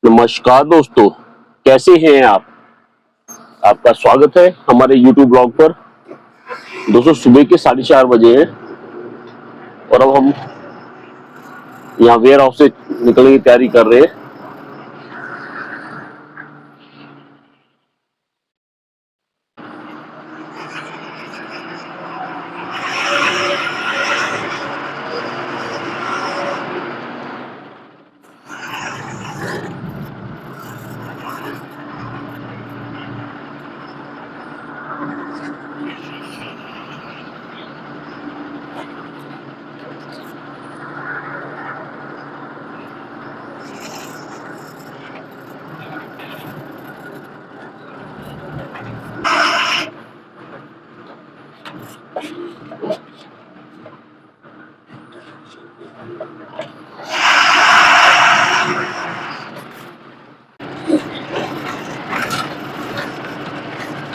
नमस्कार दोस्तों, कैसे हैं आप। आपका स्वागत है हमारे YouTube ब्लॉग पर। दोस्तों, सुबह के 4:30 बजे हैं और अब हम यहाँ वेयर हाउस से निकलने की तैयारी कर रहे हैं।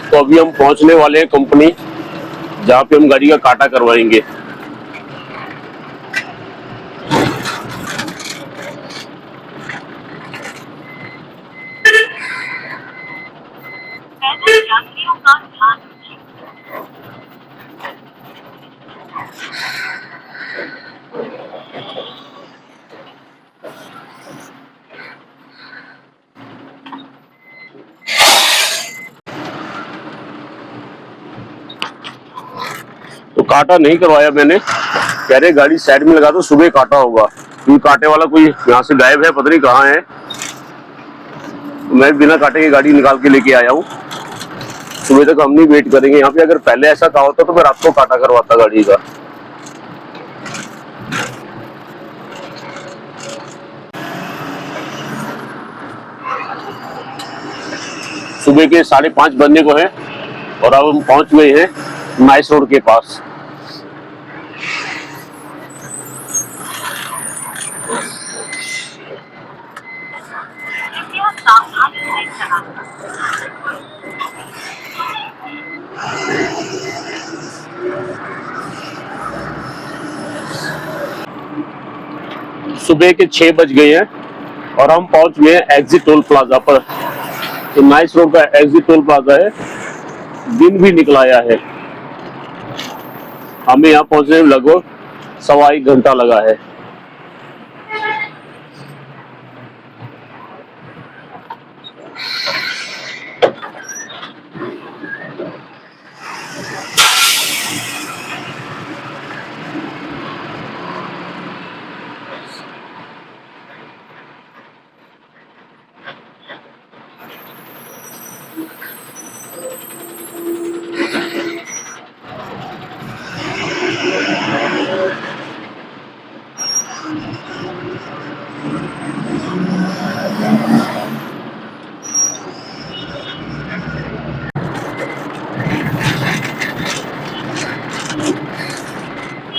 तो अभी हम पहुंचने वाले हैं कंपनी, जहाँ पे हम गाड़ी का काटा करवाएंगे। तो काटा नहीं करवाया मैंने, कह रहे गाड़ी साइड में लगा दो, सुबह काटा होगा। क्योंकि काटे वाला कोई यहाँ से गायब है, पता नहीं कहाँ है। मैं बिना काटे की गाड़ी निकाल के लेके आया हूँ। सुबह तक हम नहीं वेट करेंगे यहाँ पे। अगर पहले ऐसा कहा होता तो मैं रात को काटा करवाता गाड़ी का। सुबह के 5:30 बजने को है और अब हम पहुंच गए हैं नाइस रोड के पास। सुबह के 6 बज गए हैं और हम पहुंच गए हैं एग्जिट टोल प्लाजा पर। तो नाइस रोड का एग्जिट टोल प्लाजा है। दिन भी निकल आया है। हमें यहाँ पहुंचने में लगभग 1.25 घंटा लगा है।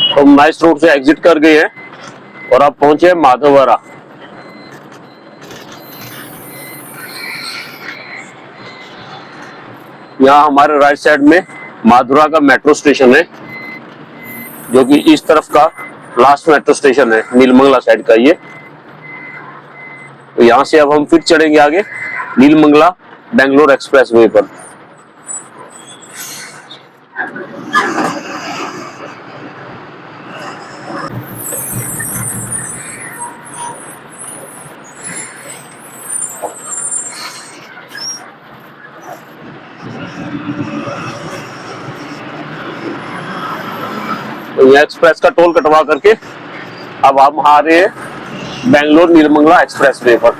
तो हम नाइस रोड से एग्जिट कर गए हैं और अब पहुंचे माधवरा। यहाँ हमारे राइट साइड में माधुरा का मेट्रो स्टेशन है, जो कि इस तरफ का लास्ट मेट्रो स्टेशन है, नीलमंगला साइड का ये। तो यहाँ से अब हम फिर चढ़ेंगे आगे नीलमंगला बेंगलोर एक्सप्रेस वे पर। तो ये एक्सप्रेस का टोल कटवा करके अब हम आ रहे हैं बेंगलोर नीलमंगला एक्सप्रेस वे पर।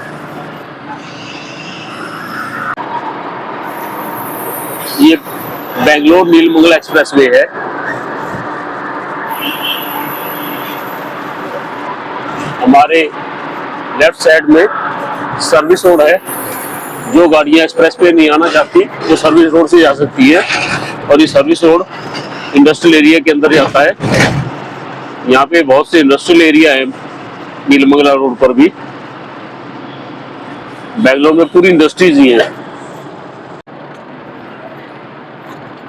ये बेंगलोर नीलमंगला एक्सप्रेस वे है। हमारे लेफ्ट साइड में सर्विस रोड है। जो गाड़ियां एक्सप्रेस पे नहीं आना चाहती वो सर्विस रोड से जा सकती है, और ये सर्विस रोड इंडस्ट्रियल एरिया के अंदर जाता है। यहाँ पे बहुत से इंडस्ट्रियल एरिया है नीलमंगला रोड पर भी। बेंगलोर में पूरी इंडस्ट्रीज ही हैं।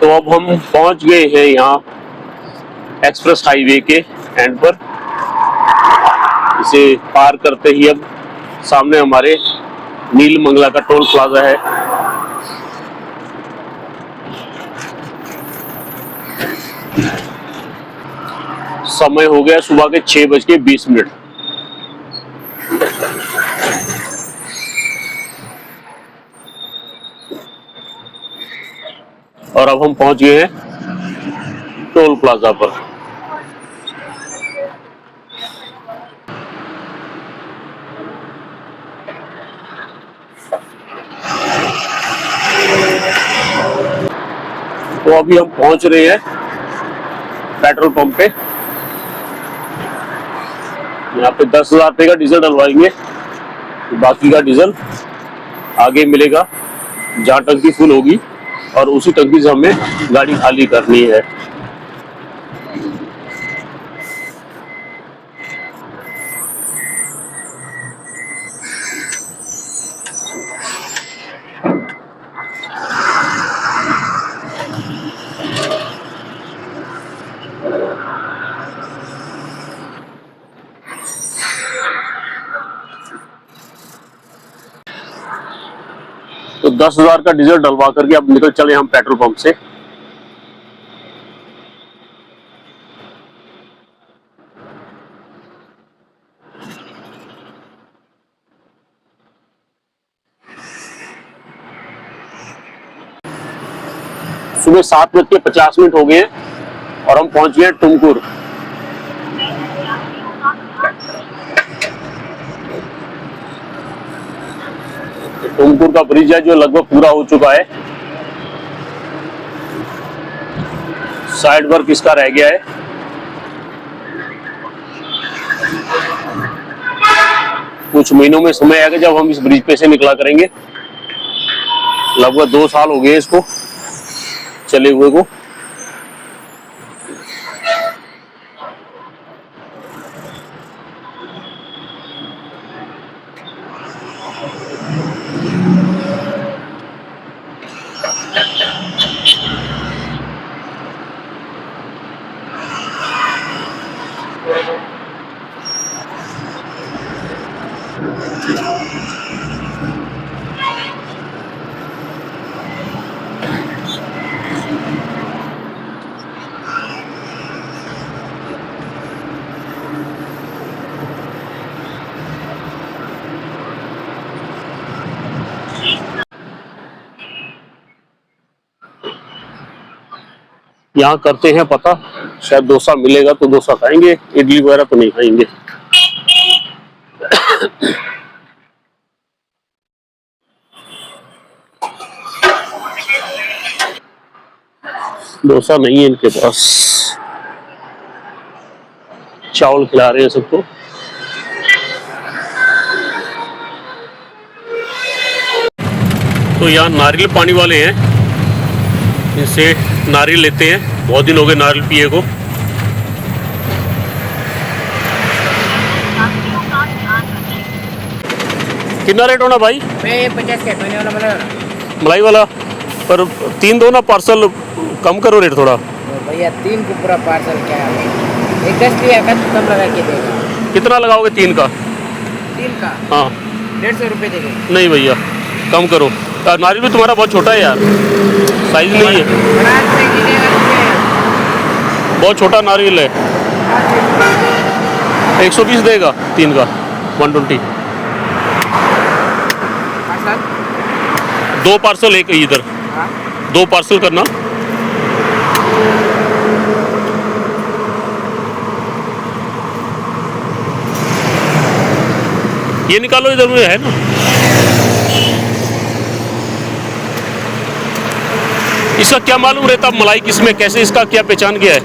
तो अब हम पहुंच गए हैं यहाँ एक्सप्रेस हाईवे के एंड पर। इसे पार करते ही अब सामने हमारे नील मंगला का टोल प्लाजा है। समय हो गया सुबह के 6:20। और अब हम पहुंच गए हैं टोल प्लाजा पर। तो अभी हम पहुंच रहे हैं पेट्रोल पंप पे। यहाँ पे 10,000 रुपये का डीजल डलवाएंगे, बाकी का डीजल आगे मिलेगा जहाँ टंकी फुल होगी, और उसी टंकी से हमें गाड़ी खाली करनी है। तो 10,000 का डीजल डलवा करके अब निकल चले हम पेट्रोल पंप से। सुबह 7:50 हो गए हैं और हम पहुंच गए टुमकुर। टुमकुर का ब्रिज है जो लगभग पूरा हो चुका है। साइड वर्क इसका रह गया है। कुछ महीनों में समय आएगा जब हम इस ब्रिज पे से निकला करेंगे। लगभग 2 साल हो गए इसको चले हुए को। यहाँ करते हैं पता, शायद डोसा मिलेगा तो डोसा खाएंगे, इडली वगैरह तो नहीं खाएंगे। डोसा नहीं है इनके पास। चावल खिला रहे हैं सबको। तो यहाँ नारियल पानी वाले हैं, इनसे नारियल लेते हैं। बहुत दिन हो गए नारियल पिए को। कितना रेट होना भाई? 50 का मलाई वाला। पर 3 दो ना पार्सल, कम करो रेट थोड़ा। भैया 3 को पूरा पार्सल क्या है? एक 10 लिया का कम लगा के देगा। कितना लगाओगे 3 का? 3 का? हाँ 150 रुपये देंगे। नहीं भैया कम करो। नारियल भी तुम्हारा बहुत छोटा है यार, साइज नहीं है। बहुत छोटा नारियल है। 120 देगा 3 का, 120। 2 पार्सल एक इधर। 2 पार्सल करना। ये निकालो, इधर में है ना। इसका क्या मालूम रहता मलाई किसमें, कैसे इसका क्या पहचान गया है?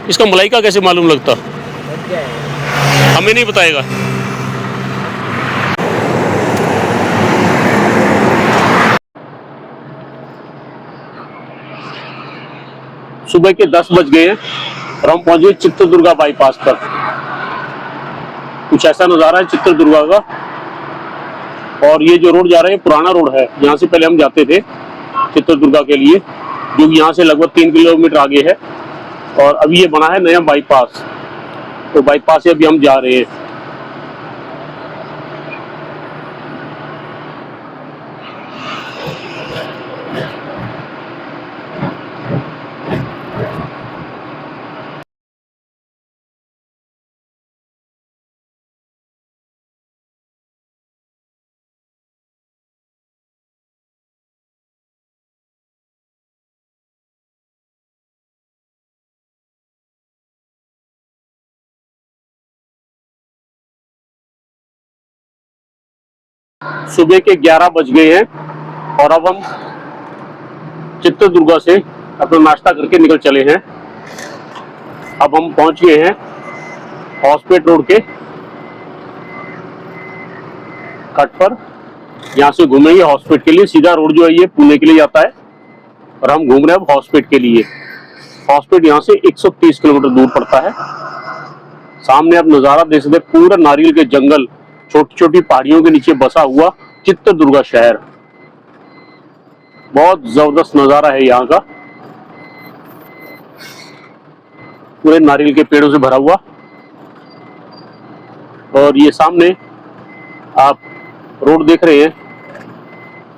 इसका मलाई का कैसे मालूम लगता? हमें नहीं बताएगा। सुबह के 10 बज गए हैं और हम पहुंच गए चित्रदुर्गा बाईपास पर। कुछ ऐसा नजारा है चित्रदुर्गा का। और ये जो रोड जा रहा है पुराना रोड है, यहाँ से पहले हम जाते थे चित्रदुर्गा के लिए, जो कि यहाँ से लगभग 3 किलोमीटर आगे है। और अभी ये बना है नया बाईपास, तो बाईपास से अभी हम जा रहे हैं। सुबह के 11 बज गए हैं और अब हम चित्रदुर्गा से अपना नाश्ता करके निकल चले हैं। अब हम पहुंच गए हैं हॉस्पिटल रोड के कट पर। यहाँ से घूमेंगे हॉस्पिटल के लिए। सीधा रोड जो है ये पुणे के लिए जाता है और हम घूम रहे हैं अब हॉस्पिटल के लिए। हॉस्पिटल यहाँ से 130 किलोमीटर दूर पड़ता है। सामने आप नज़ारा देख सकते हैं, पूरा नारियल के जंगल, छोटी छोटी पहाड़ियों के नीचे बसा हुआ चित्रदुर्गा शहर। बहुत जबरदस्त नज़ारा है यहाँ का, पूरे नारियल के पेड़ों से भरा हुआ। और ये सामने आप रोड देख रहे हैं,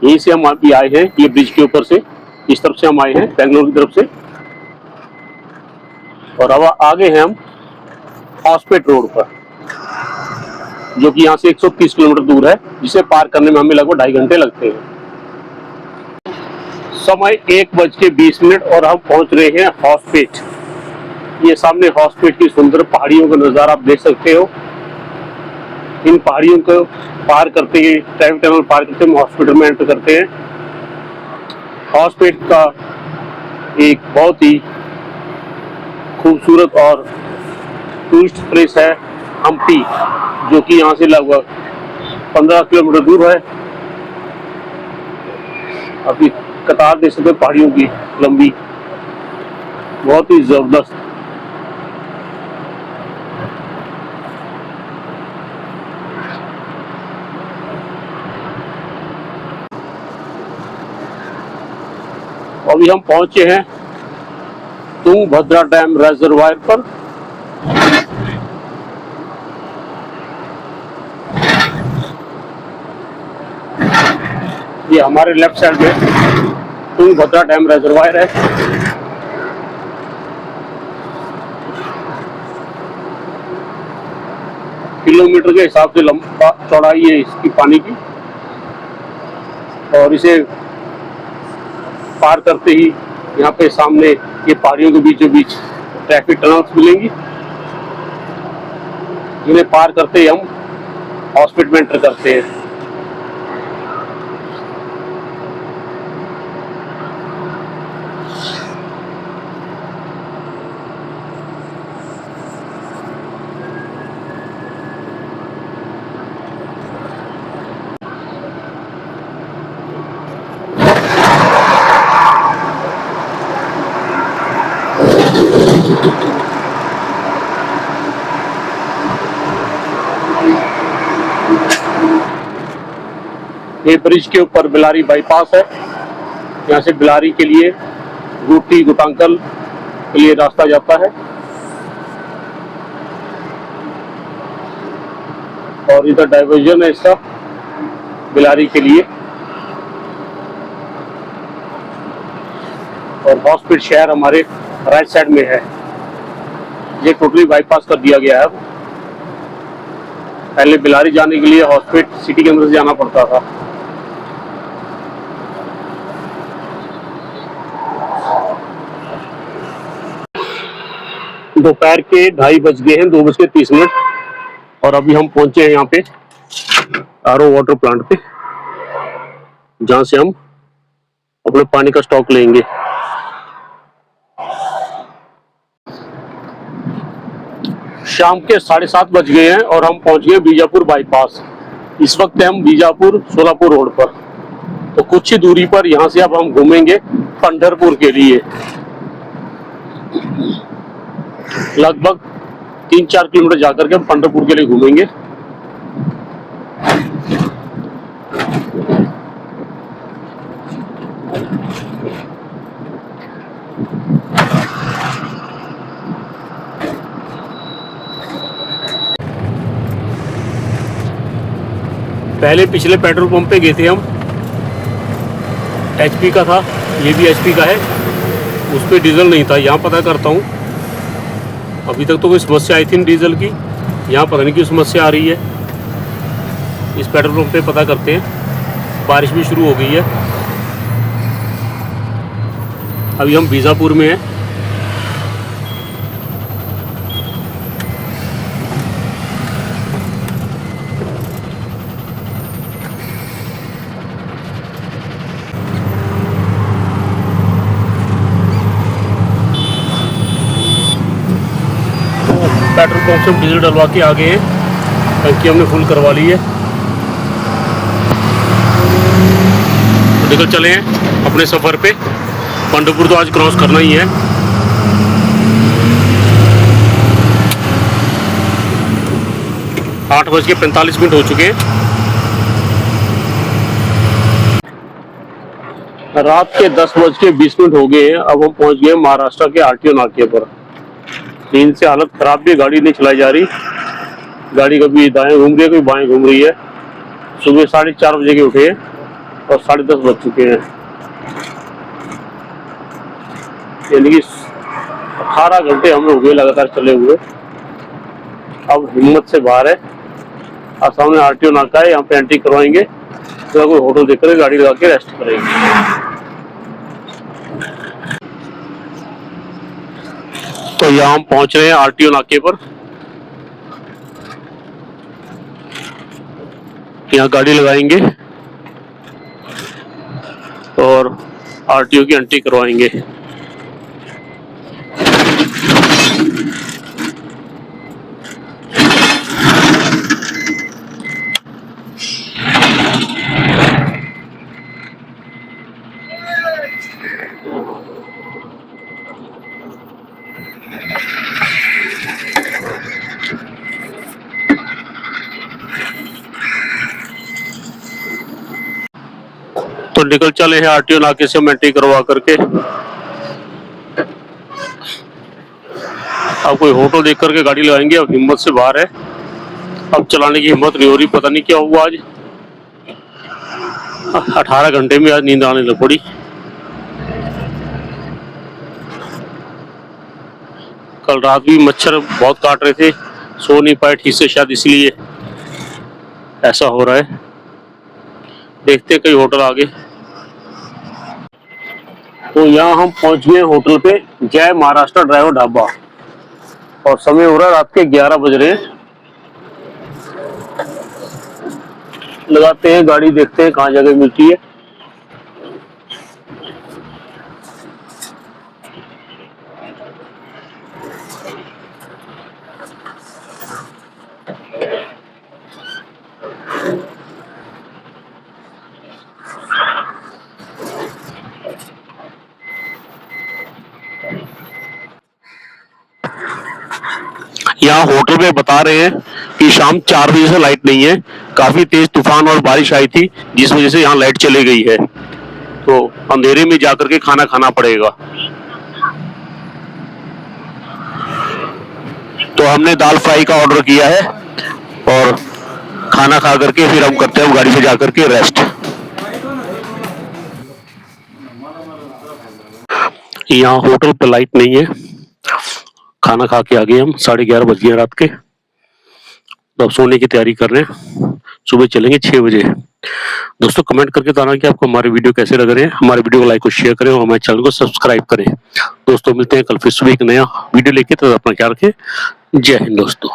यहीं से हम अभी आए हैं, ये ब्रिज के ऊपर से इस तरफ से हम आए हैं बेंगलोर की तरफ से। और अब आगे हैं हम हॉस्पिटल रोड पर, जो कि यहाँ से 130 किलोमीटर दूर है, जिसे पार करने में हमें लगभग 2.5 घंटे लगते हैं। समय 1:20 और हम पहुंच रहे हैं हॉस्पिटल। ये सामने हॉस्पिटल की सुंदर पहाड़ियों का नज़ारा आप देख सकते हो। इन पहाड़ियों को पार करते ही, ट्रैफिक टनल पार करते हम हॉस्पिटल में एंटर करते हैं। हॉस्पिटल का एक बहुत ही खूबसूरत और टूरिस्ट प्लेस है हम्पी, जो कि यहाँ से लगभग 15 किलोमीटर दूर है। अभी कतार देख सकते पहाड़ियों की लंबी, बहुत ही जबरदस्त। अभी हम पहुंचे हैं तुंगभद्रा डैम रिजर्वायर पर। ये हमारे लेफ्ट साइड में तुंगभद्रा डैम रिजर्वायर है। किलोमीटर के हिसाब से लंबा चौड़ाई है इसकी पानी की। और इसे पार करते ही यहाँ पे सामने ये पहाड़ियों के बीचों बीच ट्रैफिक टनल्स मिलेंगी, जिन्हें पार करते ही हम हॉस्पिटल में एंटर करते हैं। ये ब्रिज के ऊपर बिलारी बाईपास है। यहाँ से बिलारी के लिए गुटी गुटांकल के लिए रास्ता जाता है। और इधर डाइवर्जन है इसका बिलारी के लिए। और हॉस्पिटल शहर हमारे राइट साइड में है। ये टोटली बाईपास कर दिया गया है। पहले बिलारी जाने के लिए हॉस्पिटल सिटी के अंदर से जाना पड़ता था। दोपहर के 2:30 बज गए हैं, 2:30 और अभी हम पहुंचे हैं यहाँ पे आरओ वाटर प्लांट पे, जहाँ से हम अपने पानी का स्टॉक लेंगे। शाम के 7:30 बज गए हैं और हम पहुंच गए बीजापुर बाईपास। इस वक्त हम बीजापुर सोलापुर रोड पर। तो कुछ ही दूरी पर यहाँ से अब हम घूमेंगे पंढरपुर के लिए। लगभग 3-4 किलोमीटर जाकर के हम पंढरपुर के लिए घूमेंगे। पहले पिछले पेट्रोल पंप पे गए थे हम, एचपी का था, ये भी एचपी का है। उस पर डीजल नहीं था। यहाँ पता करता हूँ, अभी तक तो कोई समस्या आई थी डीजल की। यहाँ पता नहीं क्यों समस्या आ रही है। इस पेट्रोल पंप पे पता करते हैं। बारिश भी शुरू हो गई है। अभी हम बीजापुर में हैं। पंप से हम डीजल डलवा के आ गए हैं। टंकी हमने फुल करवा ली है। तो निकल चले हैं अपने सफ़र पे। पंढरपुर तो आज क्रॉस करना ही है। आठ बज के 45 मिनट हो चुके हैं। रात के 10:20 हो गए हैं। अब हम पहुंच गए महाराष्ट्र के आरटीओ नाके पर। नींद से हालत खराब भी, गाड़ी नहीं चलाई जा रही। गाड़ी कभी दाएं घूम रही है, कभी बाएं घूम रही है। सुबह 4:30 बजे के उठे और 10:30 बज चुके हैं, यानी कि 18 घंटे हमें हो गए लगातार चले हुए। अब हिम्मत से बाहर है। अब सामने आरटीओ नाका है, यहाँ पे एंट्री करवाएंगे, तो कोई होटल देखकर गाड़ी लगा के रेस्ट करेंगे। तो यहाँ हम पहुंच रहे हैं आरटीओ नाके पर। यहाँ गाड़ी लगाएंगे और आरटीओ की एंट्री करवाएंगे। तो निकल चले हैं आरटीओ नाके से हम एंट्री करवा करके। अब कोई होटल देख करके गाड़ी लगाएंगे। अब हिम्मत से बाहर है, अब चलाने की हिम्मत नहीं हो रही। पता नहीं क्या हुआ आज, 18 घंटे में आज नींद आने लग पड़ी। कल रात भी मच्छर बहुत काट रहे थे, सो नहीं पाए ठीक से, शायद इसलिए ऐसा हो रहा है। देखते कई होटल आगे। तो यहाँ हम पहुंच गए होटल पे, जय महाराष्ट्र ड्राइवर ढाबा, और समय हो रहा है रात के 11 बज रहे हैं। लगाते हैं गाड़ी, देखते हैं कहाँ जगह मिलती है। यहाँ होटल में बता रहे हैं कि शाम 4 बजे से लाइट नहीं है। काफी तेज तूफान और बारिश आई थी, जिस वजह से यहाँ लाइट चली गई है। तो अंधेरे में जाकर के खाना खाना पड़ेगा। तो हमने दाल फ्राई का ऑर्डर किया है और खाना खा करके फिर हम करते हैं गाड़ी से जाकर के रेस्ट। यहाँ होटल पे लाइट नहीं है। खाना खा के आ गए हम, 11:30 बज गए रात के। तो अब सोने की तैयारी कर रहे हैं, सुबह चलेंगे 6 बजे। दोस्तों कमेंट करके बताना कि आपको हमारे वीडियो कैसे लग रहे हैं। हमारे वीडियो को लाइक और शेयर करें और हमारे चैनल को सब्सक्राइब करें। दोस्तों मिलते हैं कल फिर सुबह एक नया वीडियो लेके, तो अपना ख्याल रखें। जय हिंद दोस्तों।